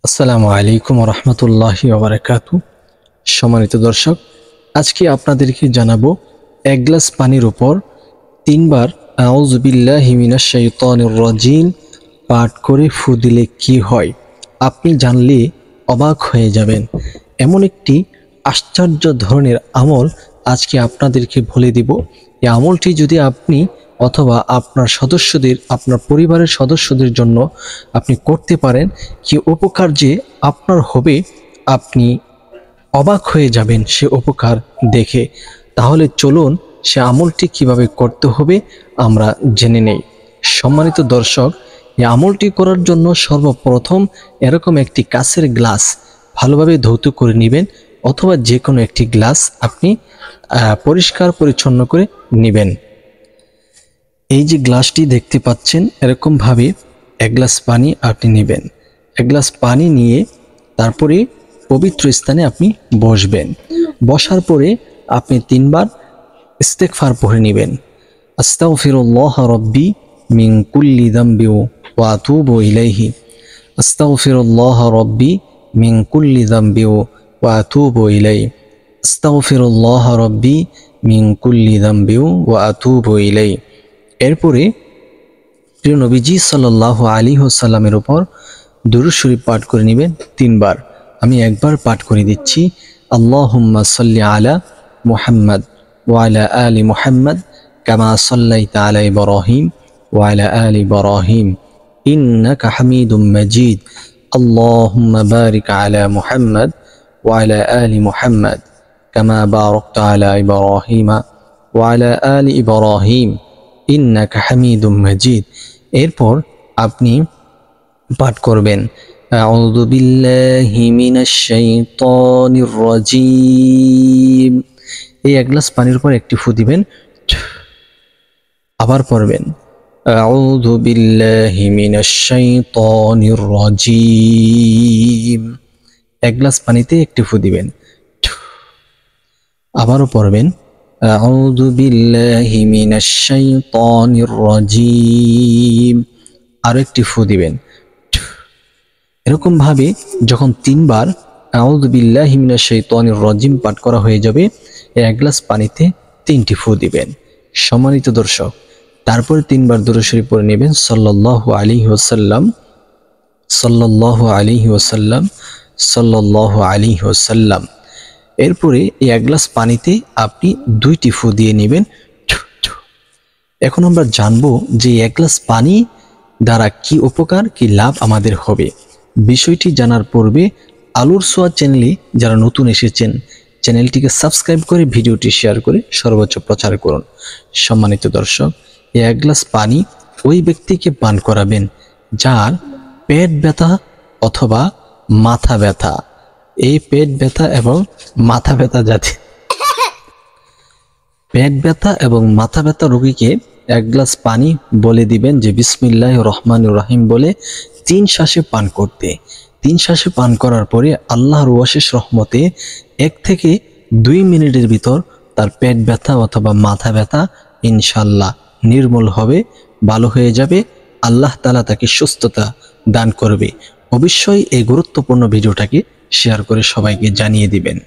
আসসালামু আলাইকুম ওয়া রাহমাতুল্লাহি ওয়া বারাকাতুহু। সম্মানিত দর্শক, আজকে আপনাদেরকে জানাবো এক গ্লাস পানির উপর 3 বার আউযু বিল্লাহি মিনাশ শাইতানির রাজিম পাঠ করে ফু দিলে কি হয়। আপনি জানলে অবাক হয়ে যাবেন। এমন একটি আশ্চর্য ধরনের আমল আজকে আপনাদেরকে বলে দিব। এই আমলটি যদি আপনি অথবা আপনার সদস্যদের, আপনার পরিবারের সদস্যদের জন্য আপনি করতে পারেন, কি উপকার যে আপনার হবে, আপনি অবাক হয়ে যাবেন সে উপকার দেখে। তাহলে চলুন সে আমলটি কিভাবে করতে হবে আমরা জেনে নেই। সম্মানিত দর্শক, এই আমলটি করার জন্য সর্বপ্রথম এরকম একটি কাঁচের গ্লাস ভালোভাবে ধৌত করে নেবেন, অথবা যে কোনো একটি গ্লাস আপনি পরিষ্কার পরিচ্ছন্ন করে নেবেন। এই যে গ্লাসটি দেখতে পাচ্ছেন, এরকমভাবে এক গ্লাস পানি আপনি নেবেন। এক গ্লাস পানি নিয়ে তারপরে পবিত্র স্থানে আপনি বসবেন। বসার পরে আপনি 3 বার ইস্তেগফার পড়ে নেবেন। আস্তাগফিরুল্লাহ রাব্বি মিন কুল্লি যামবি ওয়া আতুবু ইলাইহি। আস্তাগফিরুল্লাহ রাব্বি মিন কুল্লি যামবি ওয়া আতুবু ইলাইহি। আস্তাগফিরুল্লাহ রাব্বি মিন কুল্লি যামবি ওয়া আতুবু ইলাইহি। এরপরে প্রিয় নবীজি সাল্লাল্লাহু আলাইহি ওয়াসাল্লামের উপর দুরূদ শরীফ পাঠ করে নেবেন 3 বার। আমি একবার পাঠ করে দিচ্ছি। আল্লাহুম্মা সাল্লি আলা মুহাম্মাদ ওয়া আলা আলি মুহাম্মাদ কামা সাল্লাইতা আলা ইব্রাহিম ওয়া আলা আলি ইব্রাহিম ইন্নাকা হামিদুম মাজিদ। আল্লাহুম্মা বারিক আলা মুহাম্মাদ ওয়া আলা আলি মুহাম্মাদ কামা বারাকতা আলা ইব্রাহিম ওয়া আলা আলি ইব্রাহিম ইন্নাকা হামিদুম মাজিদ। এরপর আপনি পাঠ করবেন আউযু বিল্লাহি মিনাশ শাইতানির রাজিম। এই এক গ্লাস পানির উপর একটি ফু দিবেন। আবার পড়বেন আউযু বিল্লাহি মিনাশ শাইতানির রাজিম। এক গ্লাস পানিতে একটি ফু দিবেন। আবারও পড়বেন আউযু বিল্লাহি মিনাশ শাইতানির রাজিম। আরো একটি ফু দিবেন। এরকম ভাবে যখন 3 বার আউযু বিল্লাহি মিনাশ শাইতানির রাজিম পাঠ করা হয়ে যাবে, এক গ্লাস পানিতে 3টি ফু দিবেন। সম্মানিত দর্শক, তারপরে 3 বার দুরূদ শরীফ পড়ে নেবেন সাল্লাল্লাহু আলাইহি ওয়াসাল্লাম, সাল্লাল্লাহু আলাইহি ওয়াসাল্লাম, সাল্লাল্লাহু আলাইহি ওয়াসাল্লাম। এরপরে এই এক গ্লাস পানিতে আপনি 2টি ফু দিয়ে নেবেন। এখন আমরা জানবো যে এক গ্লাস পানি দ্বারা কি উপকার, কি লাভ আমাদের হবে। বিষয়টি জানার পূর্বে আলোর ছোঁয়া চ্যানেলে যারা নতুন এসেছেন, চ্যানেলটিকে সাবস্ক্রাইব করে ভিডিওটি শেয়ার করে সর্বোচ্চ প্রচার করুন। সম্মানিত দর্শক, এই এক গ্লাস পানি ওই ব্যক্তিকে পান করাবেন যার পেট ব্যথা অথবা মাথা ব্যথা। এই পেট ব্যথা এবং মাথা ব্যথা পেট ব্যথা এবং মাথা ব্যথা রোগীকে এক গ্লাস পানি বলে দিবেন যে বিসমিল্লাহির রহমানির রহিম বলে 3 শ্বাসে পান করতে। 3 শ্বাসে পান করার পরে আল্লাহর অশেষ রহমতে 1 থেকে 2 মিনিটের ভিতর তার পেট ব্যথা অথবা মাথা ব্যথা ইনশাআল্লাহ নির্মূল হবে, ভালো হয়ে যাবে। আল্লাহ তাআলা তাকে সুস্থতা দান করবে। অবশ্যই এই গুরুত্বপূর্ণ ভিডিওটাকে শেয়ার করে সবাইকে জানিয়ে দিবেন।